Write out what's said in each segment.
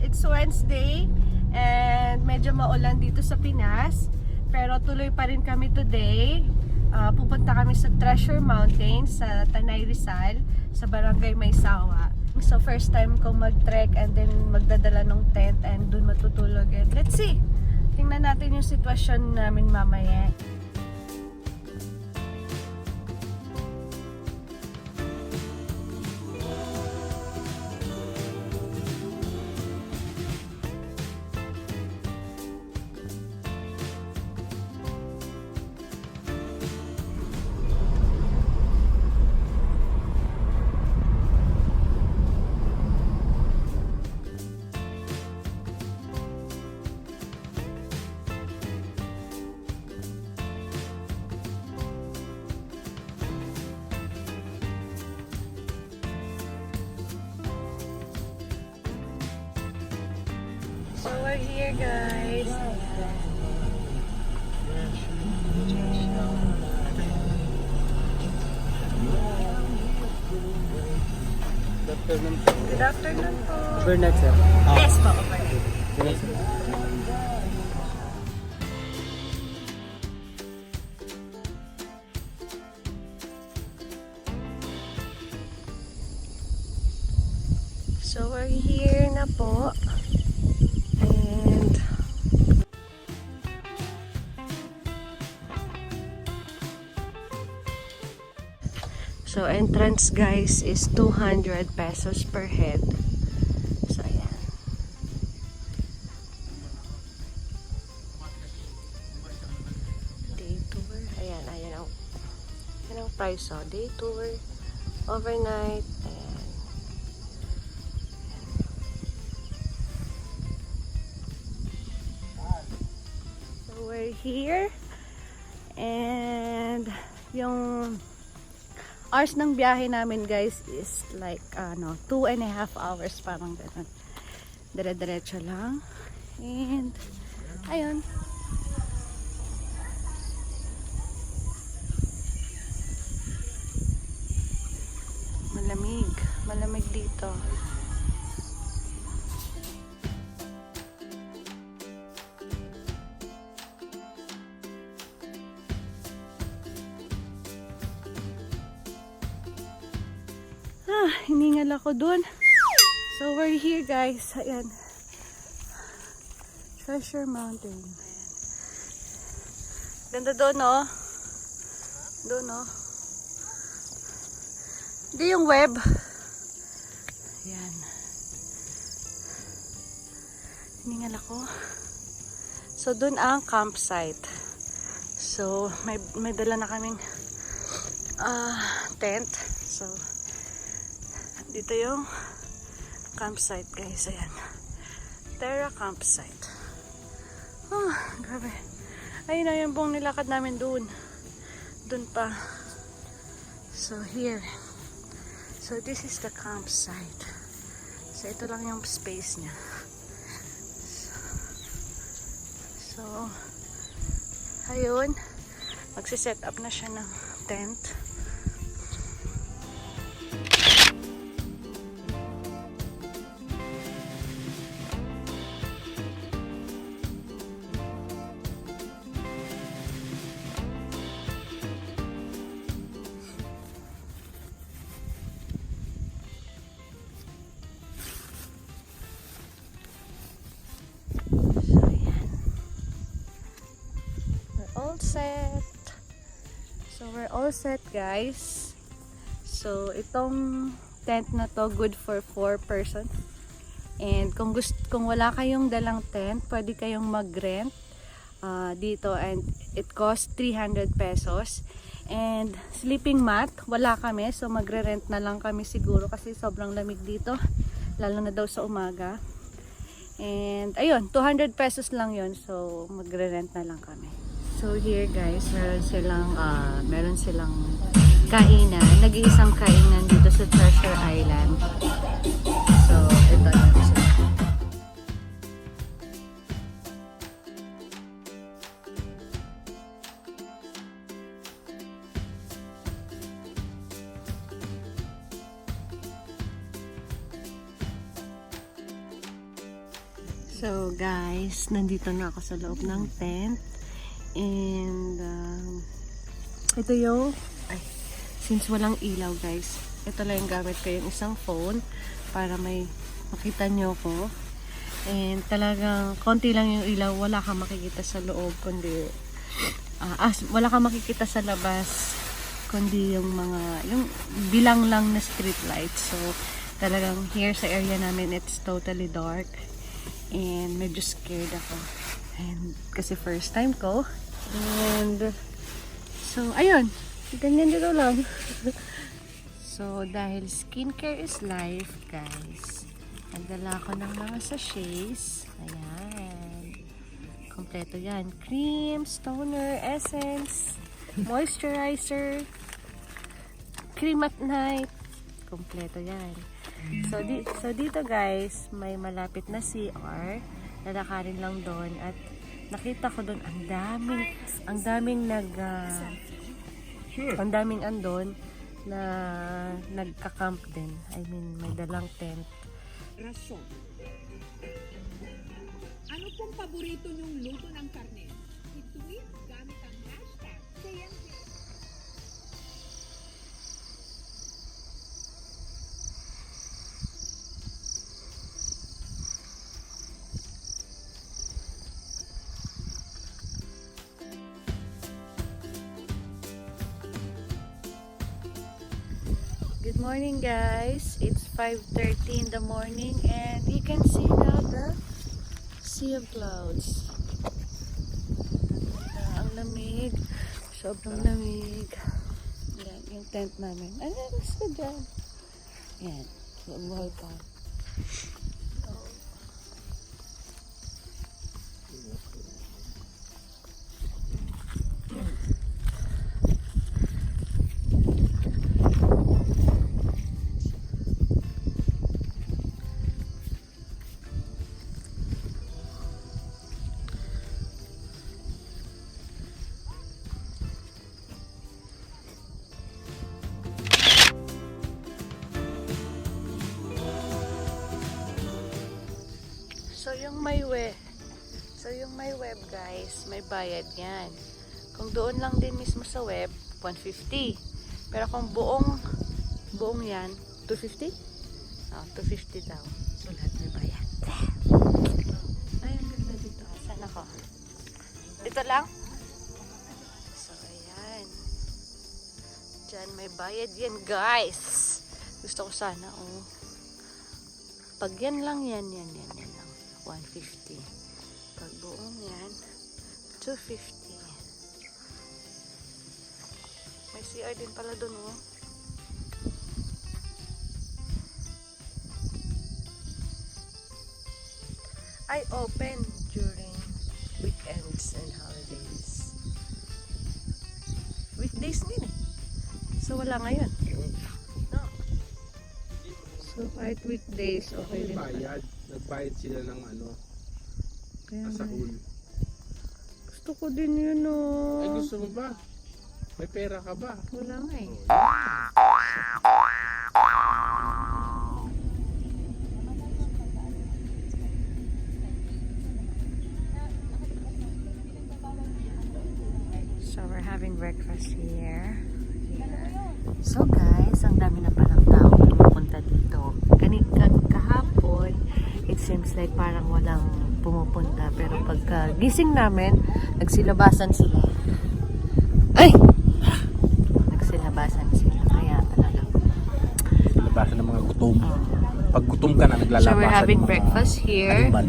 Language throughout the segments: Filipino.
It's Wednesday and medyo maulan dito sa Pinas. Pero tuloy pa rin kami today. Pupunta kami sa Treasure Mountain sa Tanay, Rizal, sa Barangay Maysawa. So first time ko mag-trek and then magdadala ng tent and dun matutulog. And let's see! Tingnan natin yung sitwasyon namin mamaya. So we're here, guys. Good afternoon po. Overnight, sir. Yes po, overnight. Yes, sir. So we're here na po. So, entrance guys is 200 pesos per head. So, ayan. Day tour. Ayan, ayan ang, ayan ang price. So, day tour, overnight, ayan. So, we're here. And, yung hours ng biyahe namin guys is like 2.5 hours, parang ganun. Dire-diretso lang. And ayun. Malamig. Malamig dito. Hiningal ako dun. So we're here guys. Ayan. Treasure Mountain. Ayan. Ganda doon, no? Doon, no? Hindi yung web. Ayan. Hiningal ako. So doon ang campsite. So may dala na kaming tent. So dito yung campsite guys. Ayan. Terra campsite. Oh, grabe. Ayun na yung buong nilakad namin doon. Doon pa. So here. So this is the campsite. So ito lang yung space niya. So ayun. Magsiset up na siya ng tent. Set. So we're all set guys. So itong tent na to good for 4 persons. And kung wala kayong dalang tent, pwede kayong mag-rent dito and it costs 300 pesos. And sleeping mat, wala kami, so magre-rent na lang kami siguro kasi sobrang lamig dito, lalo na daw sa umaga. And ayun, 200 pesos lang yon, so magre-rent na lang kami. So here guys, meron silang kainan, nag-iisang kainan dito sa Treasure Island. So ito na siya. So guys, nandito na ako sa loob ng tent. And ito yung since walang ilaw guys, ito lang yung gamit ko, yung isang phone para may makita nyo ko. And talagang konti lang yung ilaw, wala kang makikita sa loob kundi wala kang makikita sa labas kundi yung bilang lang na street lights. So talagang here sa area namin, it's totally dark. And medyo scared ako. And kasi first time ko. And so, ayun. Ganyan dito lang. So, dahil skincare is life, guys. Nagdala ko ng mga sachets. Ayan. Kompleto yan. Cream, toner, essence, moisturizer, cream at night. Kompleto yan. So dito guys, may malapit na CR. Lalakarin lang doon at nakita ko doon ang daming andon na nagka-camp din. I mean, may dalang tent. Rason. Ano pong paborito niyong luto ng karne? I-tweet gamit ang hashtag KJUANTV. Good morning guys, it's 5:30 in the morning and you can see now the sea of clouds. Ang lamig, sobrang lamig. Yan, yung tent namin. Ano, gusto dyan? Yan, buhay pa. So yung may web guys, may bayad yan. Kung doon lang din mismo sa web, 150. Pero kung buong yan, 250? Oh, 250 daw. So lahat may bayad. Ay, ang ganda dito. Saan ako? Dito lang? So ayan. Diyan may bayad yan guys. Gusto ko sana pag yan lang yan lang. 150. Pag buong yan, 250. May CR din pala dun I open during weekends and holidays. Weekdays din So wala ngayon. No. So kahit weekdays, okay din pala. Nagbayad sila ng asahul. Gusto ko din yun Ay, gusto mo ba? May pera ka ba? Wala nga So we're having breakfast here. So guys, ang dami na palang tao pumupunta dito. Kahapon, it seems like parang walang pumupunta. Pero pagka gising namin, nagsilabasan sila. Nagsilabasan sila. Kaya talagang Naglabasan ng mga gutom. Pag gutom ka na, naglalabasan. So we're having breakfast here. Animal.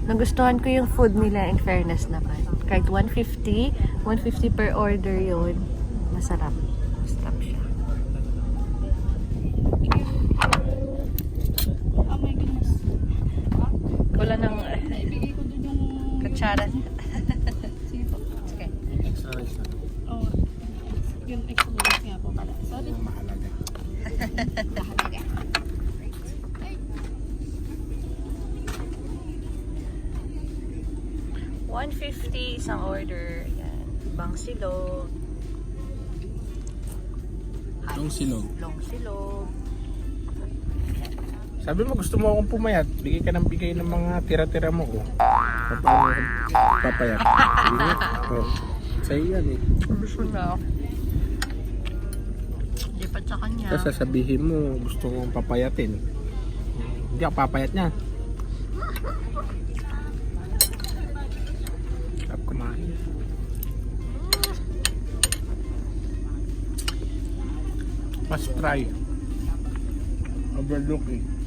Nagustuhan ko yung food nila, in fairness naman. Kahit 150 per order yun. Masarap. Masarap siya. Wala nang kutsara. Sige po. Okay. Extra rice na. Oo. Yung extra rice nga po pala. Sorry. Mahalaga. Mahalaga. 150 isang order. Yan. Bang silog. Long silog. Long silog. Sabi mo gusto mo akong pumayat, bigay ka ng bigay ng mga tira-tira mo ko. Paano akong papayat? Sige. Oh. Sa'yo yan eh. Gusto na. Hindi pa sa kanya. Tapos sasabihin mo gusto mong papayatin. Hindi ako papayat niya. Sarap kumain. Must try. Overlooking.